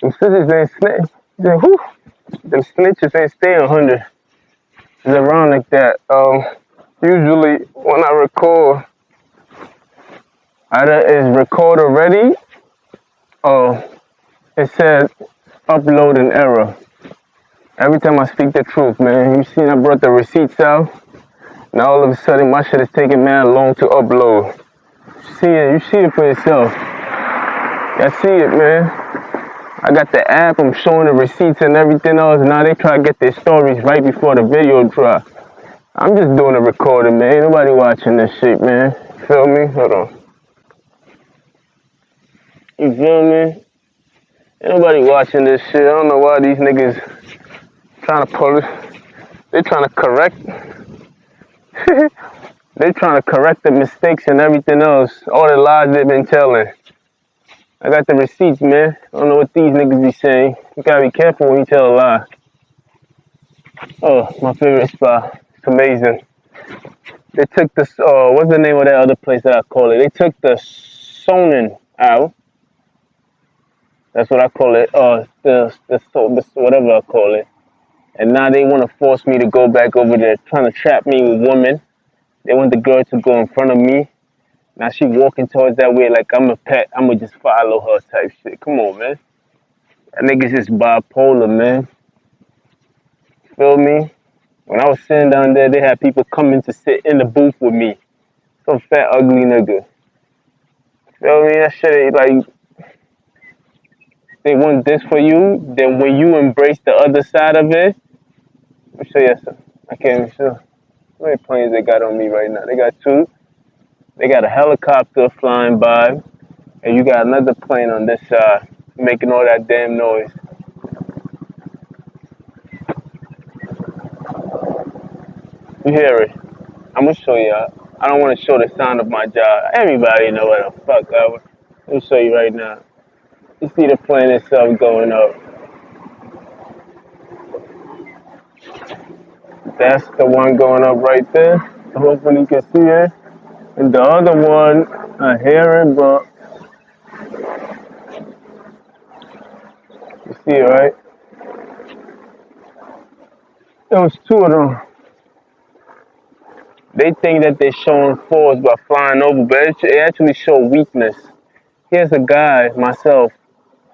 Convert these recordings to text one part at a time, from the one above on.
Them snitches ain't snitch. Whew. Them snitches ain't stay 100. It's around like that. Usually when I record, either is record already or it says upload an error. Every time I speak the truth, man. You seen I brought the receipts out. Now all of a sudden my shit is taking mad long to upload. You see it for yourself. I see it, man. I got the app, I'm showing the receipts and everything else. Now they try to get their stories right before the video drop. I'm just doing a recording, man. Ain't nobody watching this shit, man. Feel me? Hold on. You feel me? Ain't nobody watching this shit. I don't know why these niggas trying to pull it. They trying to correct. They trying to correct the mistakes and everything else. All the lies they've been telling. I got the receipts, man. I don't know what these niggas be saying. You gotta be careful when you tell a lie. Oh, my favorite spot. It's amazing. They took this, what's the name of that other place that I call it? They took the Sonin out. That's what I call it. Whatever I call it. And now they want to force me to go back over there, trying to trap me with women. They want the girl to go in front of me. Now she walking towards that way like I'm a pet. I'ma just follow her type shit. Come on, man. That nigga's just bipolar, man. Feel me? When I was sitting down there, they had people coming to sit in the booth with me. Some fat, ugly nigga. Feel me? That shit ain't like, they want this for you. Then when you embrace the other side of it, let me show you something. I can't even show. How many planes they got on me right now? They got two. They got a helicopter flying by, and you got another plane on this side making all that damn noise. You hear it? I'm gonna show you. I don't want to show the sound of my job. Everybody know what the fuck I was. Let me show you right now. You see the plane itself going up. That's the one going up right there. Hopefully you can see it. And the other one, I hear it, but you see it, right? There was two of them. They think that they're showing force by flying over, but it actually show weakness. Here's a guy, myself,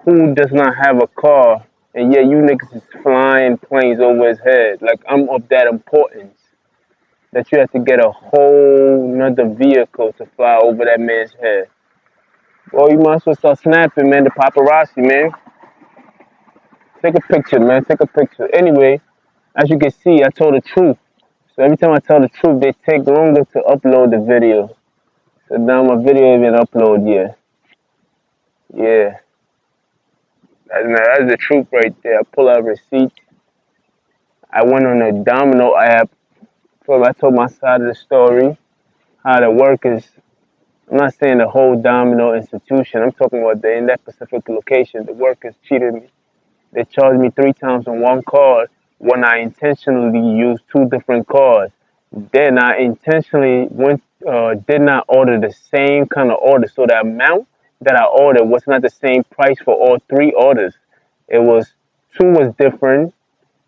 who does not have a car, and yet you niggas is flying planes over his head. Like I'm of that importance that you have to get a whole nother vehicle to fly over that man's head. Well, you might as well start snapping, man. The paparazzi, man. Take a picture, man. Take a picture. Anyway, as you can see, I told the truth. So every time I tell the truth, they take longer to upload the video. So now my video ain't been uploaded yet. Yeah. That's the truth right there. I pull out receipts. I went on a Domino app. So I told my side of the story. How the workers, I'm not saying the whole Domino institution. I'm talking about in that specific location. The workers cheated me. They charged me 3 times on one card when I intentionally used 2 different cards. Then I intentionally did not order the same kind of order. So the amount that I ordered was not the same price for all 3 orders. It was two was different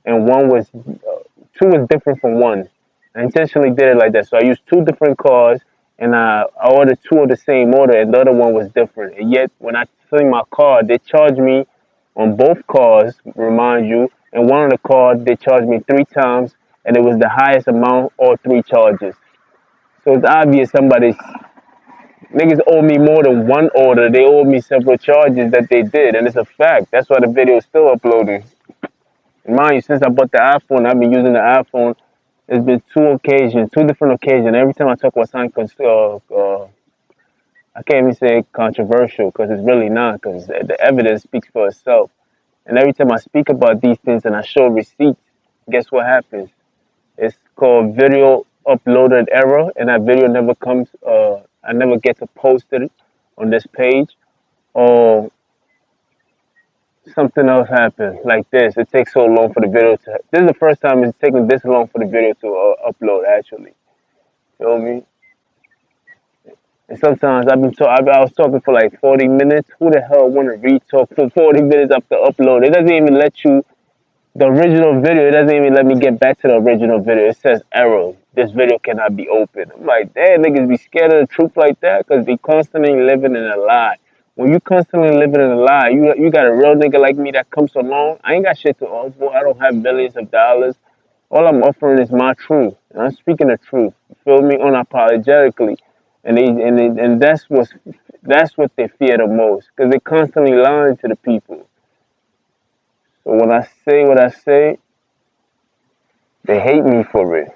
and two was different from one. I intentionally did it like that. So I used 2 different cards and I ordered 2 of the same order and the other one was different. And yet when I fill my card, they charged me on both cards, remind you, and one of the cards they charged me 3 times and it was the highest amount all 3 charges. So it's obvious somebody's niggas owe me more than one order. They owe me several charges that they did, and it's a fact. That's why the video is still uploading. And mind you, since I bought the iPhone, I've been using the iPhone. It's been 2 different occasions. Every time I talk about something, I can't even say controversial because it's really not, because the evidence speaks for itself. And every time I speak about these things and I show receipts, guess what happens? It's called video uploaded error, and that video never comes. I never get to post it on this page, or something else happens like this. It takes so long for the video to. This is the first time it's taking this long for the video to upload. Actually, feel me? And sometimes I was talking for like 40 minutes. Who the hell want to re-talk for 40 minutes after upload? It doesn't even let you, the original video, it doesn't even let me get back to the original video. It says error. This video cannot be opened. I'm like, damn, niggas be scared of the truth like that because they constantly living in a lie. When you constantly living in a lie, you got a real nigga like me that comes along. I ain't got shit to offer. I don't have millions of dollars. All I'm offering is my truth. And I'm speaking the truth. You feel me? Unapologetically. And that's what they fear the most because they constantly lying to the people. So when I say what I say, they hate me for it.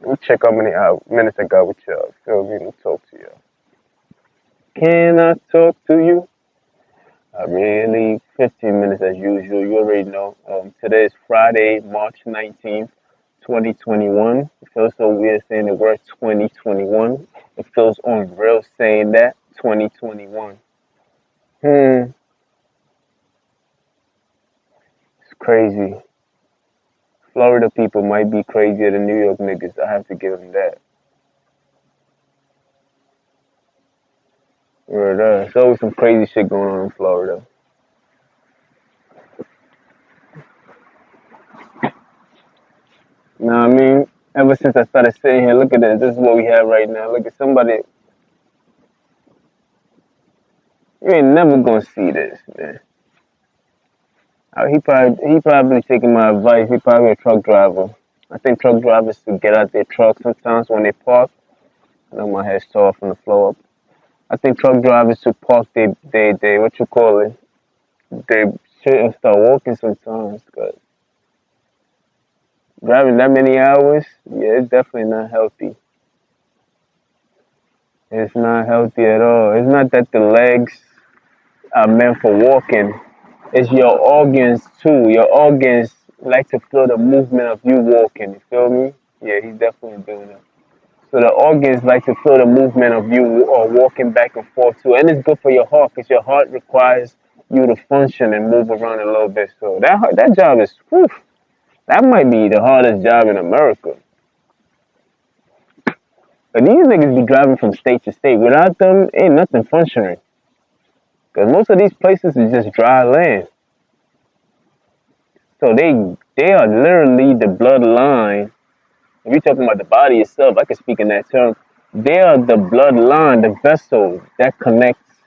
Let me check how many minutes I got with y'all. Feel me? Let me talk to y'all. Can I talk to you? I really 15 minutes as usual. You already know. Today is Friday, March 19th, 2021. It feels so weird saying the word 2021. It feels unreal saying that 2021. It's crazy. Florida people might be crazier than New York niggas. I have to give them that. There's always some crazy shit going on in Florida. You know what I mean? Ever since I started sitting here, look at this. This is what we have right now. Look at somebody. You ain't never gonna see this, man. He probably taking my advice. He probably a truck driver. I think truck drivers should get out their truck sometimes when they park. I know my head's tall from the floor up. I think truck drivers should park they what you call it. They shouldn't start walking sometimes. Cause driving that many hours, yeah, it's definitely not healthy. It's not healthy at all. It's not that the legs are meant for walking. It's your organs too. Your organs like to feel the movement of you walking. You feel me? Yeah, he's definitely doing that. So the organs like to feel the movement of you or walking back and forth too, and it's good for your heart because your heart requires you to function and move around a little bit. So that job is, whew, that might be the hardest job in America. But these niggas be driving from state to state. Without them, ain't nothing functioning. Because most of these places is just dry land. So they are literally the bloodline. If you're talking about the body itself, I can speak in that term. They are the bloodline, the vessel that connects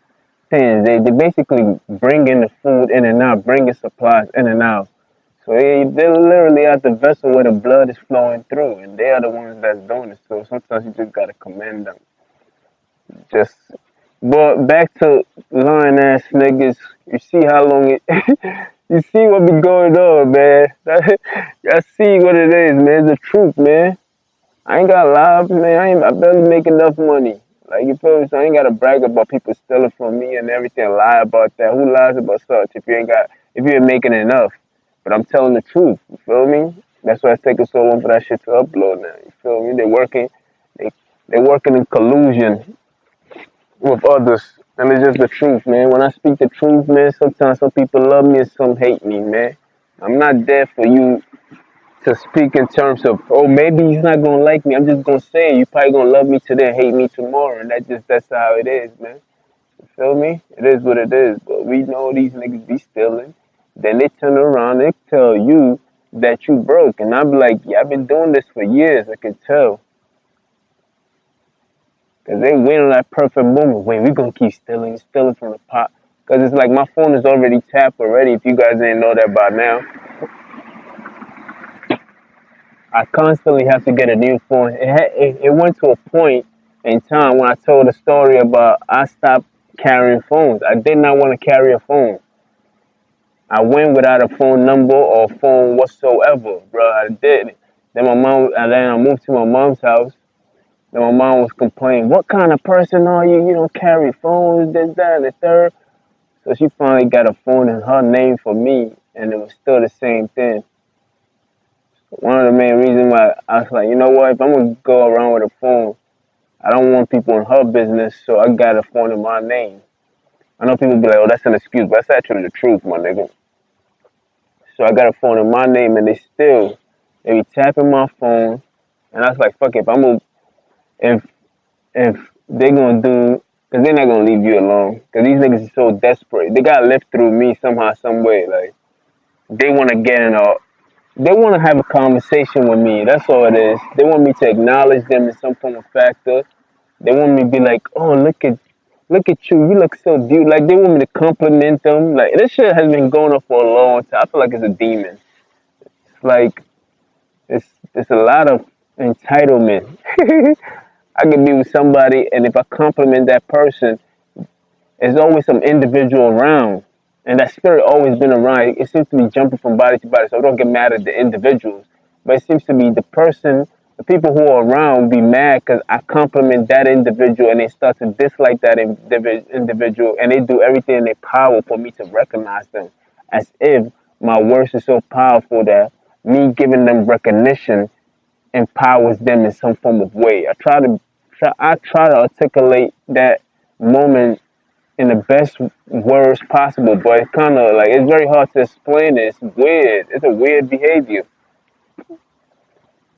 things. They basically bring in the food in and out, bringing supplies in and out. So they're literally at the vessel where the blood is flowing through, and they are the ones that's doing it. So sometimes you just gotta commend them. Just, but back to lying ass niggas. You see how long it. You see what be going on, man. I see what it is, man. It's the truth, man. I ain't got live, man. I barely make enough money. Like you feel me? So I ain't gotta brag about people stealing from me and everything. Lie about that. Who lies about such if you ain't making enough? But I'm telling the truth. You feel me? That's why it's taking so long for that shit to upload now. You feel me? They they working in collusion with others. And it's just the truth, man. When I speak the truth, man, sometimes some people love me and some hate me, man. I'm not there for you to speak in terms of, oh, maybe he's not gonna like me. I'm just gonna say you probably gonna love me today and hate me tomorrow, and that's how it is, man. You feel me? It is what it is. But we know these niggas be stealing. Then they turn around, they tell you that you broke, and I'm like, yeah, I've been doing this for years. I can tell. Cause they wait on that perfect moment. Wait, we gonna keep stealing from the pot. Cause it's like my phone is already tapped already. If you guys didn't know that by now, I constantly have to get a new phone. It went to a point in time when I told a story about I stopped carrying phones. I did not want to carry a phone. I went without a phone number or phone whatsoever, bro. I did. And then I moved to my mom's house. Then my mom was complaining, "What kind of person are you? You don't carry phones, this, that, and the third." So she finally got a phone in her name for me, and it was still the same thing. One of the main reasons why I was like, you know what, if I'm gonna go around with a phone, I don't want people in her business, so I got a phone in my name. I know people be like, oh, that's an excuse, but that's actually the truth, my nigga. So I got a phone in my name, and they be tapping my phone, and I was like, fuck it, if I'm gonna, if they gonna do, because they're not gonna leave you alone. Because these niggas are so desperate. They gotta live through me somehow, some way. Like they wanna get in a, they wanna have a conversation with me. That's all it is. They want me to acknowledge them in some form of factor. They want me to be like, oh, look at you. You look so beautiful. Like they want me to compliment them. Like this shit has been going on for a long time. I feel like it's a demon. It's like it's a lot of entitlement. I could be with somebody, and if I compliment that person, there's always some individual around, and that spirit always been around. It seems to be jumping from body to body. So I don't get mad at the individuals, but it seems to be the person, the people who are around, be mad because I compliment that individual, and they start to dislike that individual, and they do everything in their power for me to recognize them, as if my words is so powerful that me giving them recognition empowers them in some form of way. I try to articulate that moment in the best words possible, but it's kind of like it's very hard to explain it. It's weird. It's a weird behavior.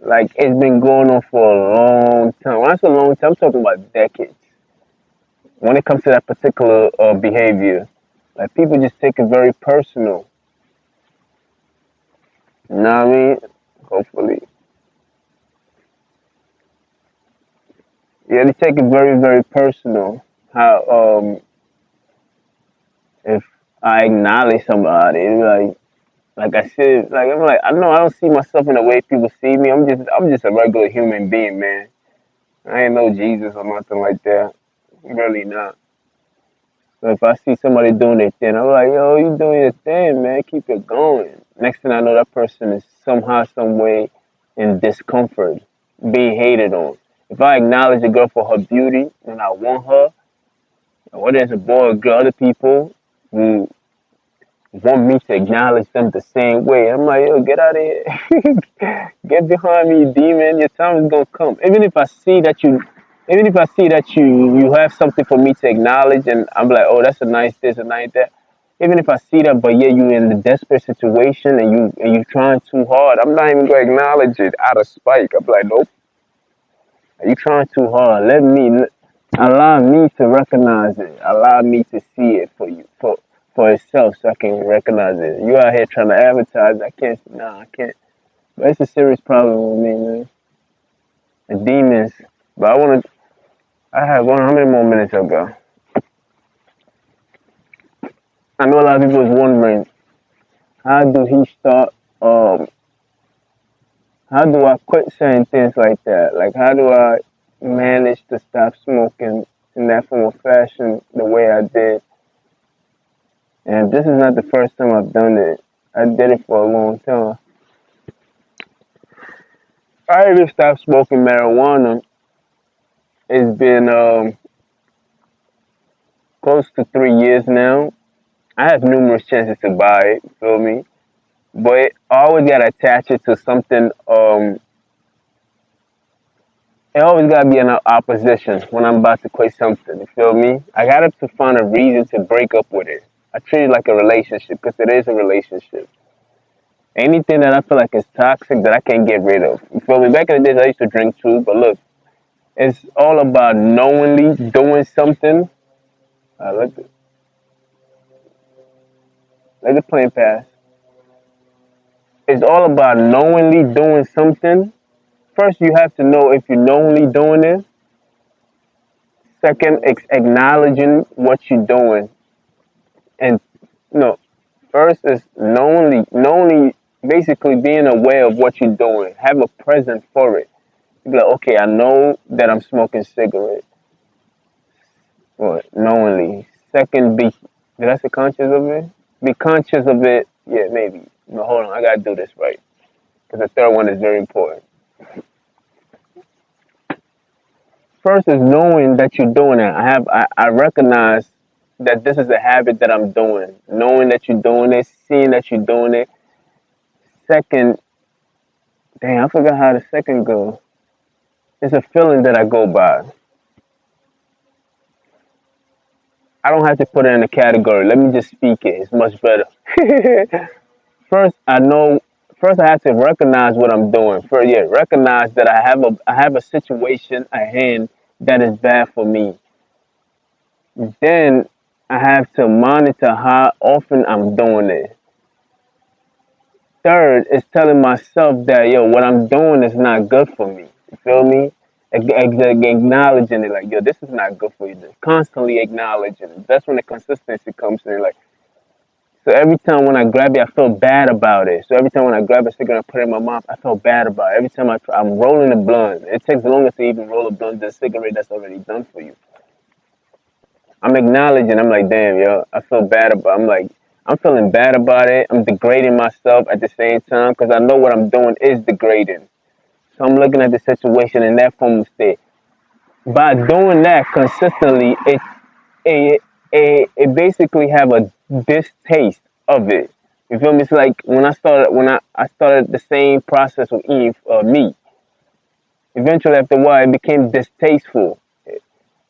Like it's been going on for a long time. When I say a long time, I'm talking about decades. When it comes to that particular behavior, like people just take it very personal. You know what I mean? Hopefully, yeah, they take it very, very personal. How if I acknowledge somebody, like I said, like I'm like I know I don't see myself in the way people see me. I'm just a regular human being, man. I ain't no Jesus or nothing like that. I'm really not. So if I see somebody doing their thing, I'm like, yo, you doing your thing, man. Keep it going. Next thing I know, that person is somehow, some way in discomfort, being hated on. If I acknowledge a girl for her beauty and I want her, whether it's a boy or girl, other people who want me to acknowledge them the same way. I'm like, yo, get out of here. Get behind me, demon. Your time is gonna come. Even if I see that you have something for me to acknowledge, and I'm like, oh, that's a nice this, a nice that. Even if I see that, but yeah, you in a desperate situation and you trying too hard, I'm not even gonna acknowledge it out of spite. I'm like, nope, you trying too hard. Allow me to recognize it. Allow me to see it for you, for itself, so I can recognize it. You out here trying to advertise. I can't. Nah, I can't. But it's a serious problem with me, man. The demons. But I want to. I have one. How many more minutes ago? I know a lot of people is wondering how do he start. How do I quit saying things like that? Like, how do I manage to stop smoking in that form of fashion the way I did? And this is not the first time I've done it. I did it for a long time. I even stopped smoking marijuana. It's been close to 3 years now. I have numerous chances to buy it, feel me? But I always gotta attach it to something. It always gotta be in opposition when I'm about to quit something. You feel me? I gotta to find a reason to break up with it. I treat it like a relationship because it is a relationship. Anything that I feel like is toxic that I can't get rid of. You feel me? Back in the days I used to drink too, but look, it's all about knowingly doing something. Let the plane pass. It's all about knowingly doing something. First, you have to know if you're knowingly doing it. Second, acknowledging what you're doing. And no, first is knowingly, basically being aware of what you're doing. Have a present for it. Be like, okay, I know that I'm smoking cigarettes. Well, knowingly. Second, did I say conscious of it? Be conscious of it. Yeah, maybe. No, hold on, I gotta do this right. Because the third one is very important. First is knowing that you're doing it. I recognize that this is a habit that I'm doing. Knowing that you're doing it, seeing that you're doing it. Second, dang, I forgot how the second goes. It's a feeling that I go by. I don't have to put it in a category. Let me just speak it. It's much better. First, I know. First, I have to recognize what I'm doing. First, yeah, recognize that I have a situation at hand that is bad for me. Then I have to monitor how often I'm doing it. Third is telling myself that, yo, what I'm doing is not good for me. You feel me? Acknowledging it, like, yo, this is not good for you. Just constantly acknowledging it. That's when the consistency comes in. Like, so every time when I grab it, I feel bad about it. So every time when I grab a cigarette and put it in my mouth, I feel bad about it. Every time I'm rolling a blunt, it takes longer to even roll a blunt than a cigarette that's already done for you. I'm acknowledging. I'm like, damn, yo, I feel bad about. I'm like, I'm feeling bad about it. I'm degrading myself at the same time because I know what I'm doing is degrading. So I'm looking at the situation in that form of state. By doing that consistently, it it basically have a distaste of it. You feel me? It's like when I started the same process with Eve meat. Eventually, after a while, it became distasteful.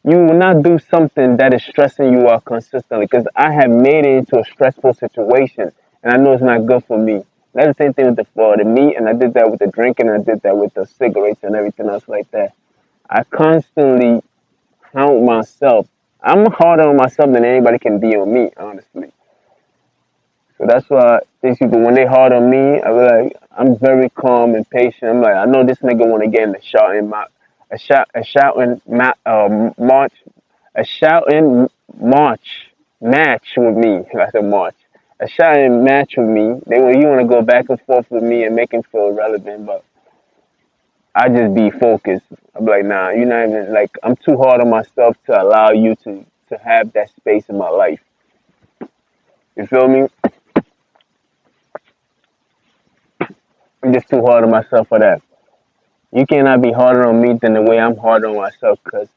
You will not do something that is stressing you out consistently because I have made it into a stressful situation and I know it's not good for me. That's the same thing with the meat, and I did that with the drinking, and I did that with the cigarettes and everything else like that. I constantly count myself. I'm harder on myself than anybody can be on me, honestly. So that's why these people, when they hard on me, I be like, I'm very calm and patient. I'm like, I know this nigga want to get in the shouting, a shouting march, a shouting march match with me. I said march, a shouting match with me. You want to go back and forth with me and make him feel relevant, but I just be focused. I'm like, nah, you're not even like. I'm too hard on myself to allow you to have that space in my life. You feel me? I'm just too hard on myself for that. You cannot be harder on me than the way I'm hard on myself, because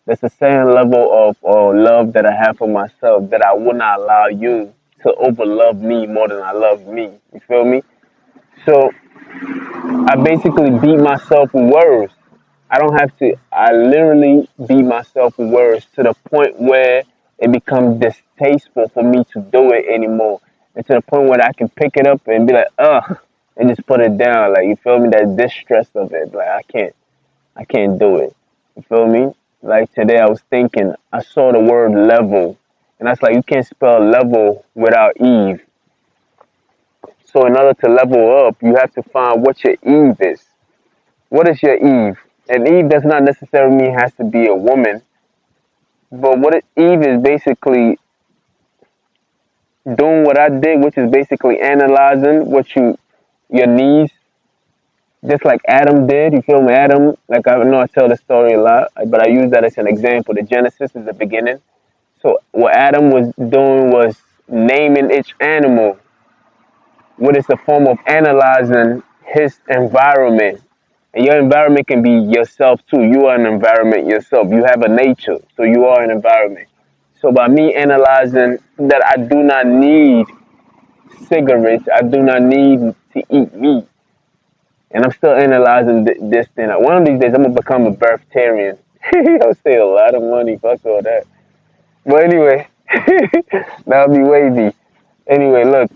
there's a certain level of love that I have for myself that I will not allow you to overlove me more than I love me. You feel me? So I basically beat myself with words. I don't have to. I literally beat myself with words to the point where it becomes distasteful for me to do it anymore, and to the point where I can pick it up and be like, ugh, and just put it down. Like, you feel me? That distress of it. Like, I can't do it. You feel me? Like today, I was thinking. I saw the word level, and I was like, you can't spell level without Eve. So in order to level up, you have to find what your Eve is. What is your Eve? And Eve does not necessarily mean has to be a woman, but Eve is basically doing what I did, which is basically analyzing your needs, just like Adam did. You feel me? Adam, like I know I tell the story a lot, but I use that as an example. The Genesis is the beginning. So what Adam was doing was naming each animal, what is a form of analyzing his environment. And your environment can be yourself too. You are an environment yourself. You have a nature, so you are an environment. So by me analyzing that I do not need cigarettes, I do not need to eat meat, and I'm still analyzing this thing. One of these days, I'm gonna become a vegetarian. I'll save a lot of money. Fuck all that. But anyway, that'll be wavy. Anyway, look,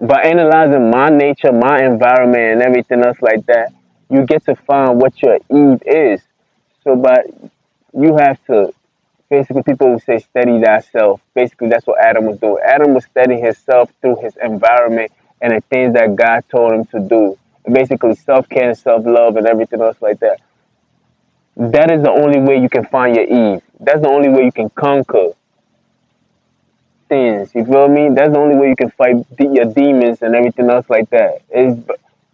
by analyzing my nature, my environment, and everything else like that, you get to find what your Eve is. So, but you have to basically, people would say study thyself. Basically, that's what Adam was doing. Adam was studying himself through his environment and the things that God told him to do. Basically, self care and self love and everything else like that. That is the only way you can find your Eve. That's the only way you can conquer things. You feel me? That's the only way you can fight your demons and everything else like that. Is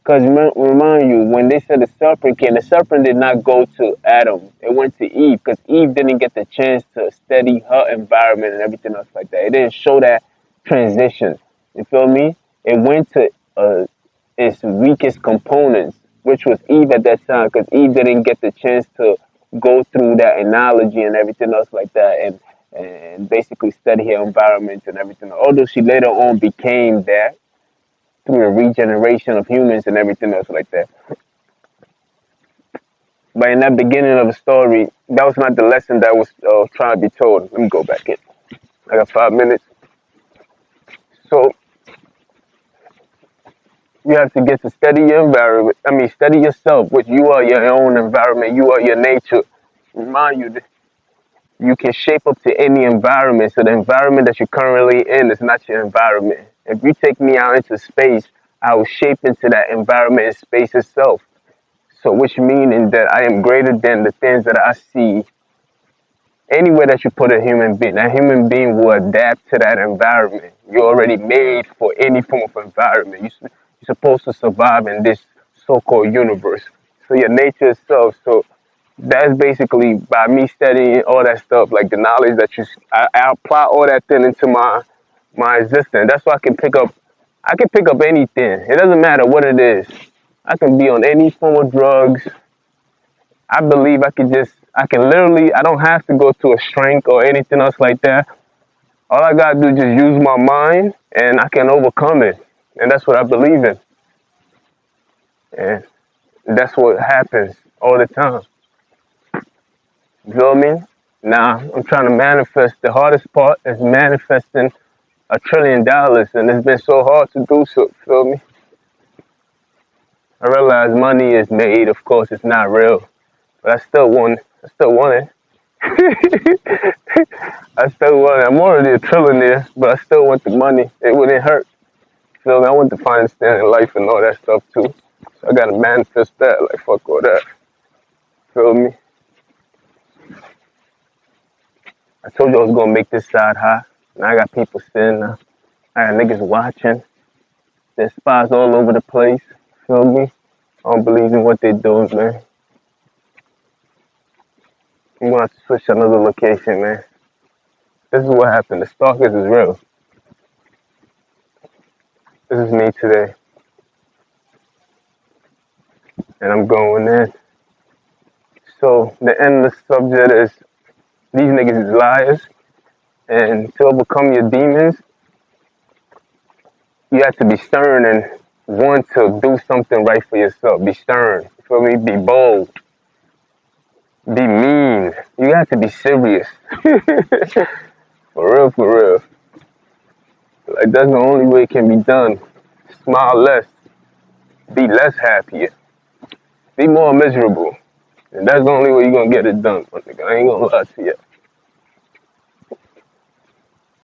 because remind you, when they said the serpent came, the serpent did not go to Adam. It went to Eve because Eve didn't get the chance to study her environment and everything else like that. It didn't show that transition. You feel me? It went to its weakest components, which was Eve at that time, because Eve didn't get the chance to go through that analogy and everything else like that, and basically study her environment and everything. Although she later on became that through the regeneration of humans and everything else like that. But in that beginning of the story, that was not the lesson that was trying to be told. Let me go back in. I got 5 minutes. So you have to get to study your environment. I mean, study yourself, which you are your own environment. You are your nature. remind you that you can shape up to any environment. So the environment that you're currently in is not your environment. If you take me out into space, I will shape into that environment and space itself. So which meaning that I am greater than the things that I see. Anywhere that you put a human being, that human being will adapt to that environment. You're already made for any form of environment. You're supposed to survive in this so-called universe. So your nature itself. So that's basically by me studying all that stuff, like the knowledge that I apply all that thing into my existence. That's why I can pick up anything. It doesn't matter what it is. I can be on any form of drugs. I believe I can literally, I don't have to go to a strength or anything else like that. All I gotta do is just use my mind and I can overcome it. And that's what I believe in. And that's what happens all the time. You feel me? Now, I'm trying to manifest. The hardest part is manifesting $1 trillion, and it's been so hard to do so. Feel me? I realize money is made. Of course, it's not real, but I still want. I still want it. I still want it. I'm already a trillionaire, but I still want the money. It wouldn't hurt. Feel me? I want to find a stand in life and all that stuff too. So I gotta manifest that. Like fuck all that. Feel me? I told you I was gonna make this side hot. Now I got people sitting there. I got niggas watching. There's spies all over the place. Feel me? I don't believe in what they're doing, man. I'm gonna have to switch to another location, man. This is what happened. The stalkers is real. This is me today. And I'm going in. So the end of the subject is these niggas is liars. And to overcome your demons, you have to be stern and want to do something right for yourself. Be stern. You feel me? Be bold. Be mean. You have to be serious. For real, for real. Like that's the only way it can be done. Smile less. Be less happier. Be more miserable. And that's the only way you're gonna get it done, my nigga. I ain't gonna lie to you.